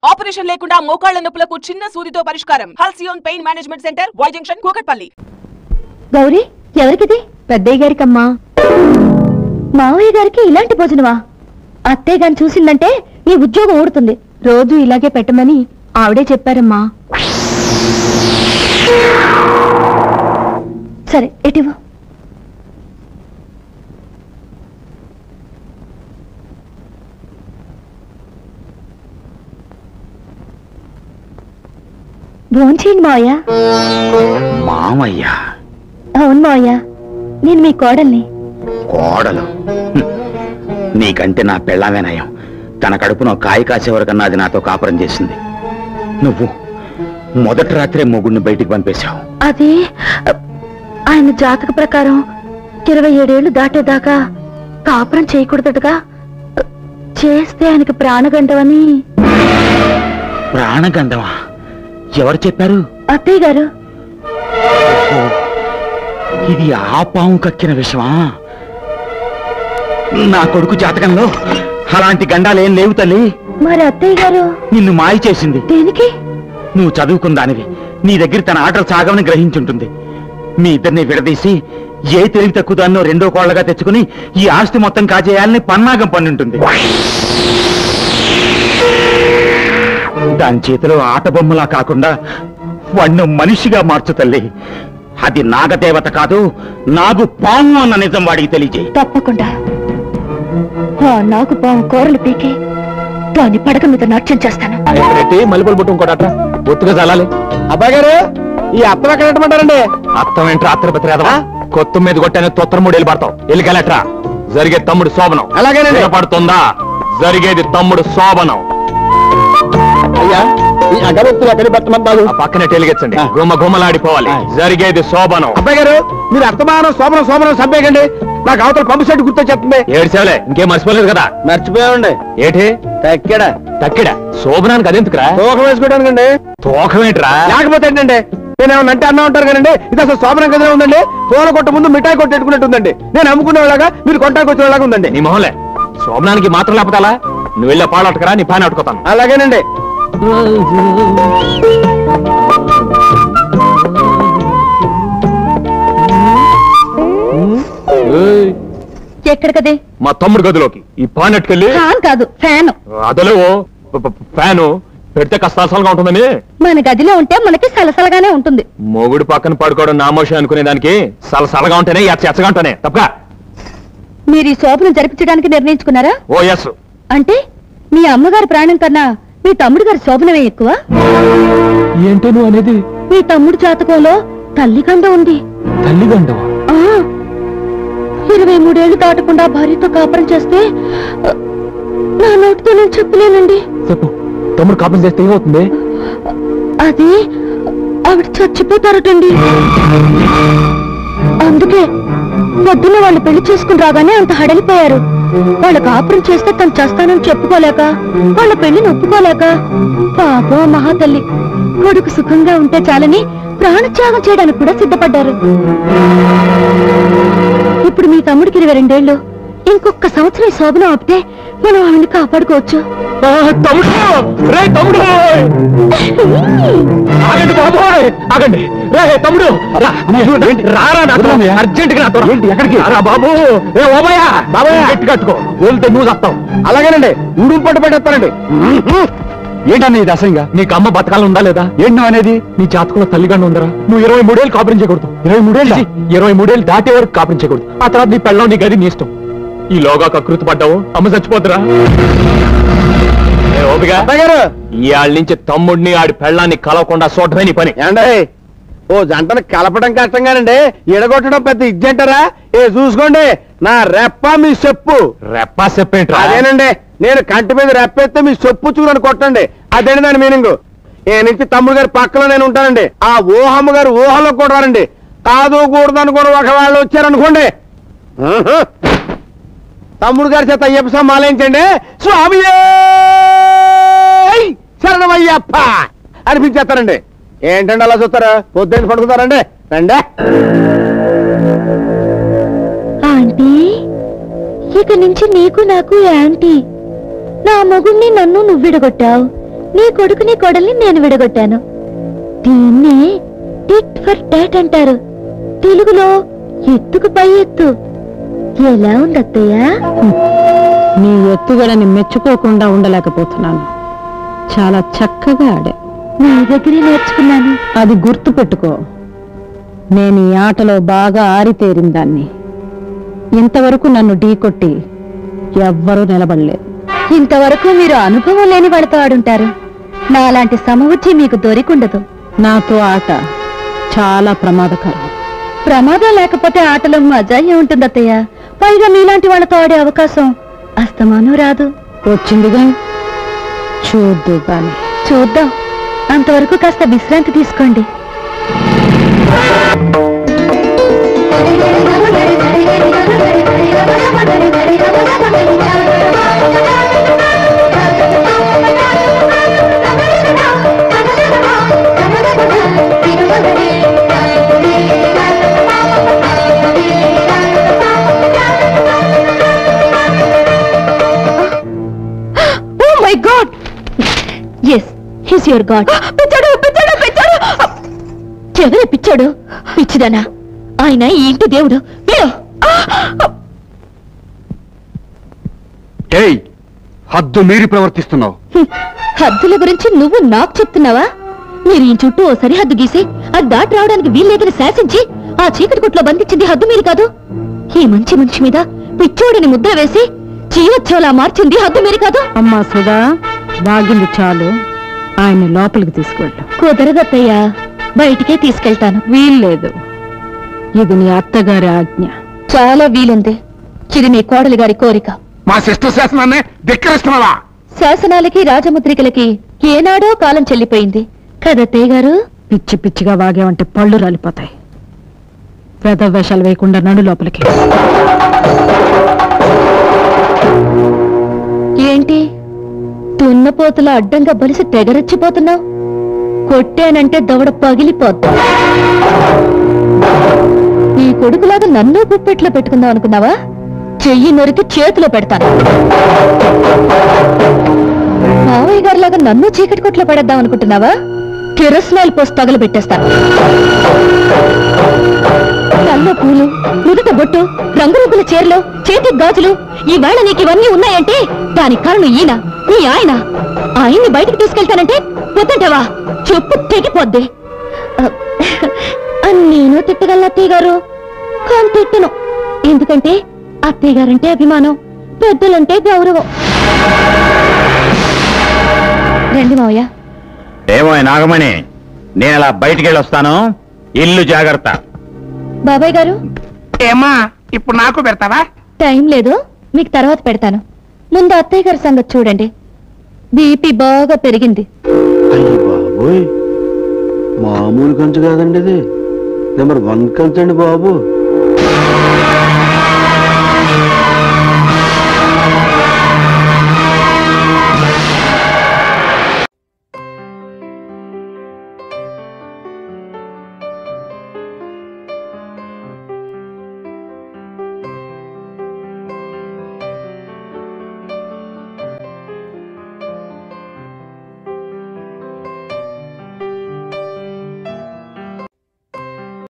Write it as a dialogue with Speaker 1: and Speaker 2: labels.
Speaker 1: Operation లేకుండా మోకాళ్ల నొప్పులకు చిన్న సూదితో పరిష్కారం. Halcyon pain management centre, Y junction, Kukatpally.
Speaker 2: Gauri, ఎవరికిది? పెద్దయ్య గారికమ్మా. మావయ్య గారికి ఇలాంటి భోజనమా? అత్తయ్య గారిని చూసిందంటే నీ ఉద్యోగం ఊడుతుంది. రోజు ఇలాగే పెట్టమని ఆవిడే చెప్పారమ్మా. సరే, ఎటివో. భోంచేయండి మావయ్య.
Speaker 3: మామయ్య?
Speaker 2: అవును మావయ్య, నేను మీ కోడల్ని.
Speaker 3: కోడలు? నీకంటే నా పెళ్ళామే నయం. తన కడుపునో కాయ కాసే వరకన్నా అది నాతో కాపురం చేసింది. నువ్వు మొదటి రాత్రే మొగుడిని బయటికి పంపేశావు.
Speaker 2: అది ఆయన జాతక ప్రకారం 27 ఏళ్లు దాటేదాకా కాపురం చేయకూడదటగా. చేస్తే ఆయనకి ప్రాణగండవని.
Speaker 3: ప్రాణగంధమా? ఎవరు చెప్పారు?
Speaker 2: అత్తయ్య గారు.
Speaker 3: ఇది ఆ పాము కక్కిన విషమా? నా కొడుకు జాతకంలో అలాంటి గండాలేం లేవు తల్లి.
Speaker 2: మరి అత్తయ్య గారు
Speaker 3: నిన్ను మాయ చేసింది.
Speaker 2: దేనికి?
Speaker 3: నువ్వు చదువుకుందానివి, నీ దగ్గర తన ఆటలు సాగమని గ్రహించుంటుంది. మీ ఇద్దరిని విడదీసి ఏ తెలివి తక్కువ దాన్నో రెండో కోళ్లగా తెచ్చుకుని ఈ ఆస్తి మొత్తం కాజేయాలని పన్నాగం పన్నుంటుంది. దాని చేతిలో ఆట బొమ్మలా కాకుండా వాణ్ణి మనిషిగా మార్చు తల్లి. అది నాగదేవత కాదు, నాగు పాము అన్న నిజం వాడికి తెలియజేయి.
Speaker 2: తప్పకుండా. నాకు పాము కూరలు పీకి దాని పడక మీద నాట్యం చేస్తాను.
Speaker 3: మల్లెపూలు పుట్టు ఇంకోట ఒత్తుగా చల్లాలి. అబ్బాయి గారు, ఈ అత్తం ఎక్కడ పెట్టమంటారండి? అత్తం ఏంట్రా అత్తరపత్రి అదవా? కొత్త మీద కొట్టానే తొత్తర 3 ఏళ్ళు పడతావు. ఎల్లికెళ్ళట్రా. జరిగే తమ్ముడు శోభనం. అలాగే పడుతుందా? జరిగేది తమ్ముడు శోభనం. అయ్యా, ఈ అగరొత్తులు ఎక్కడికి పెట్టమంటారు? పక్కనే టెలిగెచ్చండి, గుమ్మ గుమ్మలాడిపోవాలి. జరిగేది శోభనం. అబ్బాయి గారు, మీరు అర్థమానం శోభనం శోభనం సబ్బేకండి. నాకు అవతల పంపు సెట్ గుర్తొచ్చేస్తుంది. ఏడ్చేవలే, ఇంకేం మర్చిపోలేదు కదా? మర్చిపోయామండి. ఏంటి? తక్కిడా. తక్కిడా శోభనానికి అదెందుకురా? తోకం వేసుకోవడానికండి. తోకం ఏంట్రా? లేకపోతే ఏంటండి, నేనేమన్నా అంటే అన్నా ఉంటారు కదండి. ఇది అసలు శోభనం కదనే ఉందండి. పూల కొట్ట ముందు మిఠాయి కొట్టెట్టుకున్నట్టుందండి. నేను అమ్ముకునేలాగా, మీరు కొంటానికి వచ్చేలాగా ఉందండి. నీ మొహలే. శోభనానికి మాత్రం లేకపోతే నువ్వు వెళ్ళే పాడట్టుకురా, నీ పైన అట్టుకోతాను. అలాగేనండి.
Speaker 2: ఎక్కడికదే?
Speaker 3: మా తమ్ముడు గదిలోకి. ఈ పానెట్టుకెళ్ళి.
Speaker 2: ఫ్యాన్ కాదు, ఫ్యాన్.
Speaker 3: అదలే ఫ్యాను పెడితే కష్టాసలుగా ఉంటుందని.
Speaker 2: మన గదిలో ఉంటే మనకి సలసలగానే ఉంటుంది.
Speaker 3: మొగుడు పక్కన పడుకోవడం నామోషం అనుకునే దానికి సలసలగా ఉంటేనే ఎచ్చగా ఉంటానే తప్ప.
Speaker 2: మీరు ఈ శోభను జరిపించడానికి నిర్ణయించుకున్నారా?
Speaker 3: ఓ ఎస్.
Speaker 2: అంటే మీ అమ్మగారి ప్రాణం కన్నా మీ తమ్ముడు గారి శోభనమే ఎక్కువ?
Speaker 3: ఏంటో నువ్వు అనేది?
Speaker 2: మీ తమ్ముడు జాతకంలో తల్లిగండ ఉంది.
Speaker 3: తల్లిగండ?
Speaker 2: 23 ఏళ్లు దాటకుండా భార్యతో కాపురం చేస్తే నా నోటితో నేను చెప్పలేనండి.
Speaker 3: చెప్పు. తమ్ముడు కాపురం చేస్తే ఏమవుతుంది?
Speaker 2: అది ఆవిడ చచ్చిపోతారటండి. అందుకే పొద్దున్న వాళ్ళు పెళ్లి చేసుకుని రాగానే అంత హడలిపోయారు. వాళ్ళ కాపురం చేస్తే తను చేస్తానని చెప్పుకోలేక, వాళ్ళ పెళ్లిని ఒప్పుకోలేక, పాపం మహాతల్లి కొడుకు సుఖంగా ఉంటే చాలని ప్రాణత్యాగం చేయడానికి కూడా సిద్ధపడ్డారు. ఇప్పుడు మీ తమ్ముడికి 22 ఏళ్ళు. ఇంకొక సంవత్సరం ఈ శోభనం ఆపితే మనం ఆవిడ్ని కాపాడుకోవచ్చు.
Speaker 3: అలాగేనండి, ఉడుపు పట్టు పెట్టేస్తానండి. ఏంటన్నా ఇది అసహ్యంగా? నీకు అమ్మ బతకాలం ఉందా లేదా? ఏంటో అనేది? నీ జాతకంలో తల్లిగండ ఉందరా? నువ్వు 23 ఏళ్ళు కాపురం చేయకూడదు. 23 ఏళ్ళు దాటే వరకు కాపురం చేయకూడదు. ఆ తర్వాత నీ పెళ్ళం, నీ గది నీ ఇష్టం. ఈలోగా కకృతి పడ్డావు, అమ్మ చచ్చిపోతురా. ఇవాళ నుంచి తమ్ముడిని ఆడి పెళ్ళాన్ని కలవకుండా చూడటమే నీ పని. ఓ జంటను కలపడం కష్టంగానండి, ఎడగొట్టడం పెద్ద ఇజ్జంటారా? చూసుకోండి, నా రెప్ప మీ చెప్పు. రెప్ప చెప్పేంటి? అదేనండి, నేను కంటి మీద రెప్పేస్తే మీ చెప్పు చూడని కొట్టండి. అదేంటి దాని మీనింగ్. ఏ నుంచి తమ్ముడు గారి పక్కలో నేను ఉంటానండి. ఆ ఊహమ్మ గారు ఊహలో కూడా రానండి. కాదు కూడదు అనుకోండి. ఒకవేళ వచ్చారనుకోండి, తమ్ముడు గారి చేత అయ్యప్ప సమాలించండి. స్వామి శరణమయ్యప్ప అనిపించేస్తారండి. ఏంటండి అలా చూస్తారా? పొద్దున్న పడుకుతారండి. రండి.
Speaker 2: ఆంటీ, ఇక నుంచి నీకు నాకు యాంటీ. నా మొగుణ్ణి నన్ను నువ్విడగొట్టావు. నీ కొడుకుని కోడల్ని నేను విడగొట్టాను. దీన్ని టిట్ ఫర్ టాట్ అంటారు. తెలుగులో ఎత్తుకు పై ఎత్తు. ఎలా ఉంది అత్తయ్య?
Speaker 4: నీ ఎత్తుగడని మెచ్చుకోకుండా ఉండలేకపోతున్నాను. చాలా చక్కగా ఆడా.
Speaker 2: నీ దగ్గరే నేర్చుకున్నాను.
Speaker 4: అది గుర్తు పెట్టుకో. నేను ఈ ఆటలో బాగా ఆరితేరిన దాన్ని. ఇంతవరకు నన్ను ఢీకొట్టి ఎవ్వరూ నిలబడలేదు.
Speaker 2: ఇంతవరకు మీరు అనుభవం లేని వాళ్ళతో ఆడుంటారు. నాలాంటి సమవుచ్చి మీకు దొరికుండదు.
Speaker 4: నాతో ఆట చాలా ప్రమాదకరం.
Speaker 2: ప్రమాదం లేకపోతే ఆటలో మజా ఏముంటుంది అత్తయ్య? పైగా మీలాంటి వాళ్ళతో ఆడే అవకాశం అస్తమానం రాదు.
Speaker 4: వచ్చిందిగా, చూద్దు గాని.
Speaker 2: చూద్దాం. అంతవరకు కాస్త విశ్రాంతి తీసుకోండి. My God, yes, he's your God. పిచ్చాడు పిచ్చాడు పిచ్చాడు. ఎవరే పిచ్చాడు? పిచ్చిదానా? ఆయన ఈ ఇంటి దేవుడు.
Speaker 3: ఏయ్, హద్దు మీరి ప్రవర్తిస్తున్నావు.
Speaker 2: హద్దుల గురించి నువ్వు నాకు చెప్తున్నావా? మీరు ఈ చుట్టూ ఓ సరిహద్దు గీసి అది దాటి రావడానికి వీల్లేదని శాసించి ఆ చీకటి కొట్లో బంధించింది హద్దు మీరు కాదు. ఈ మంచి మనిషి మీద పిచ్చోడిని ముద్ర వేసి జీవోత్సవలా మార్చింది హద్దు మీరు కాదు.
Speaker 4: అమ్మా సుధా, వాగింది చాలు. ఆయన్ని లోపలికి తీసుకెళ్ళు.
Speaker 2: కుదరదత్తయ్యా, బయటికే తీసుకెళ్తాను.
Speaker 4: వీల్లేదు. ఇది నీ అత్తగారి ఆజ్ఞ.
Speaker 2: చాలా వీలుంది. ఇది మీ కోడలి గారి కోరిక.
Speaker 3: మా సిస్టర్ శాసనాన్ని ధిక్కరిస్తున్నావా?
Speaker 2: శాసనాలకి రాజముద్రికలకి ఏనాడో కాలం చెల్లిపోయింది కదత్తయ్య గారు.
Speaker 4: పిచ్చి పిచ్చిగా వాగేవంటే పళ్ళు రాలిపోతాయి. వేద వేషాలు వేయకుండా నడు లోపలికి.
Speaker 2: ఏంటి దున్నపోతుల అడ్డంగా బలిసి తెగరచ్చిపోతున్నావు? కొట్టానంటే దవడ పగిలిపోద్దా? నీ కొడుకులాగా నన్ను గుప్పెట్లో పెట్టుకుందాం అనుకున్నావా? చెయ్యి నొరికి చేతిలో పెడతాను. మావయ్య గారిలాగా నన్ను చీకటి కొట్లో పడేద్దాం అనుకుంటున్నావా? కిరసనాయిల్ పోసి తగలబెట్టేస్తాను. కళ్ళ పూలు, నుదుట బొట్టు, రంగురంగుల చీరలు, చేతి గాజులు, ఈవేళ నీకు ఇవన్నీ ఉన్నాయంటే దానికి కారణం ఈయన, నీ ఆయన. ఆయన్ని బయటకు తీసుకెళ్తానంటే వద్దంటావా? చెప్పు తెగిపోద్ది. నేను తిట్టగలను అత్తయ్య గారు, కానీ తిట్టను. ఎందుకంటే అత్తయ్య గారంటే అభిమానం, పెద్దలంటే గౌరవం. రండి మావయ్య.
Speaker 3: ఏమో నాగమణి, నేను అలా బయటికి వెళ్ళొస్తాను. ఇల్లు జాగ్రత్త.
Speaker 2: బాబాయ్ గారు,
Speaker 5: ఏమా ఇప్పుడు నాకు పెడతావా?
Speaker 2: టైం లేదు, మీకు తర్వాత పెడతాను. ముందు అత్తయ్య గారి సంగతి చూడండి. బీపీ బాగా పెరిగింది.
Speaker 6: అయ్యి బాబోయ్, మామూలు కంచు కాదండి ఇది. నెంబర్ 1 కంచండి బాబు.